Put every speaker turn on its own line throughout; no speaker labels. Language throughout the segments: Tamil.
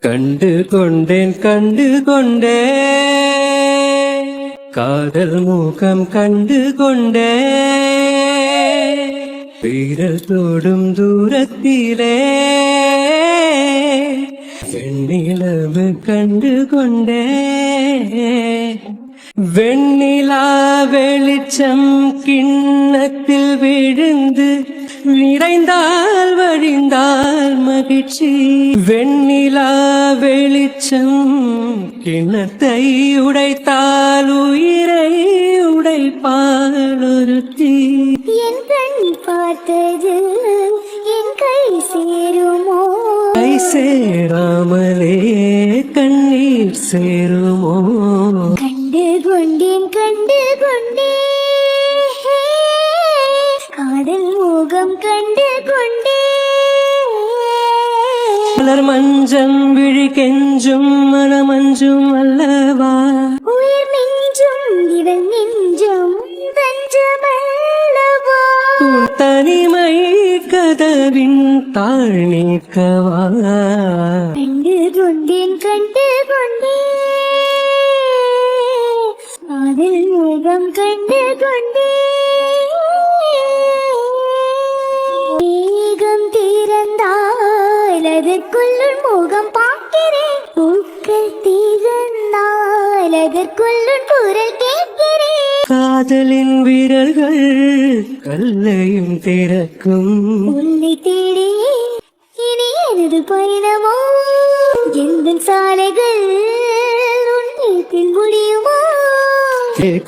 கண்டு கொண்டேன் காதல் மூகம் கண்டு கொண்டே வீரல் தோடும் தூரத்திலே வெண்ணிலவு கண்டு கொண்டே வெண்ணிலா வெளிச்சம் கிண்ணத்தில் விழுந்து நிறைந்தால் வழிந்தால் மகிழ்ச்சி வெண்ணிலா வெளிச்சம் கிண்ணத்தை உடைத்தால் உயிரை உடைப்பால் ஒருத்தி
என் கண் பார்த்தது என் கை சேருமோ
கை சேராமலே கண்ணீர் சேருமோ
கண்டு கொண்டேன் காதல் மோகம் கண்டு கொண்டே
மலர் மஞ்சம் விழி கெஞ்சும் மனமஞ்சும் அல்லவா
உயிர் நெஞ்சும் இவன் நெஞ்சும் தஞ்சமல்லவா
தனிமை கதவின் தாழ் நீக்கவா
கண்டு கொண்டேன் காதல் மோகம் கண்டு கொண்டே மேகம் திறந்தால் அதற்குள்ளுள் மோகம் பார்க்கிறேன் பூக்கள் திறந்தால் அதற்குள்ளுள் குரல் கேட்கிறேன்
காதலின் வீரர்கள் கல்லையும் திறக்கும்
உன்னை தேடி இனி எனது பயணமோ எந்த சாலைகள் உன்னில் முடியுமோ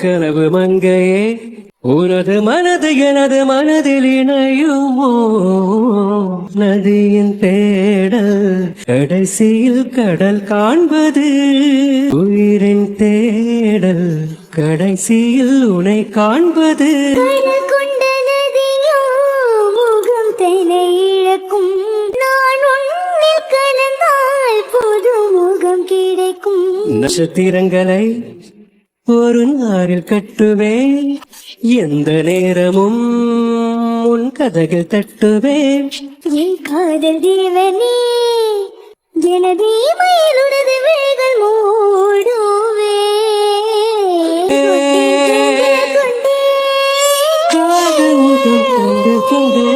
கனவு மங்கையே உனது மனது எனது மனதில் இணையுமோ நதியின் தேடல் கடைசியில் கடல் காண்பது உயிரின் தேடல் கடைசியில் உனை காண்பது
கடல் கொண்ட நதியோ முகம் தன்னை இழக்கும் நான் உன்னில் கலந்தால் புது முகம் கிடைக்கும்
நட்சத்திரங்களை ஒரு நாரில் கட்டுவேன் எந்த நேரமும் உன் கதகில் தட்டுவேன்
என் காதல் தேவனே எனது மயிலுனது விழிகள் மூடுவே
காதல் முகம் கண்டு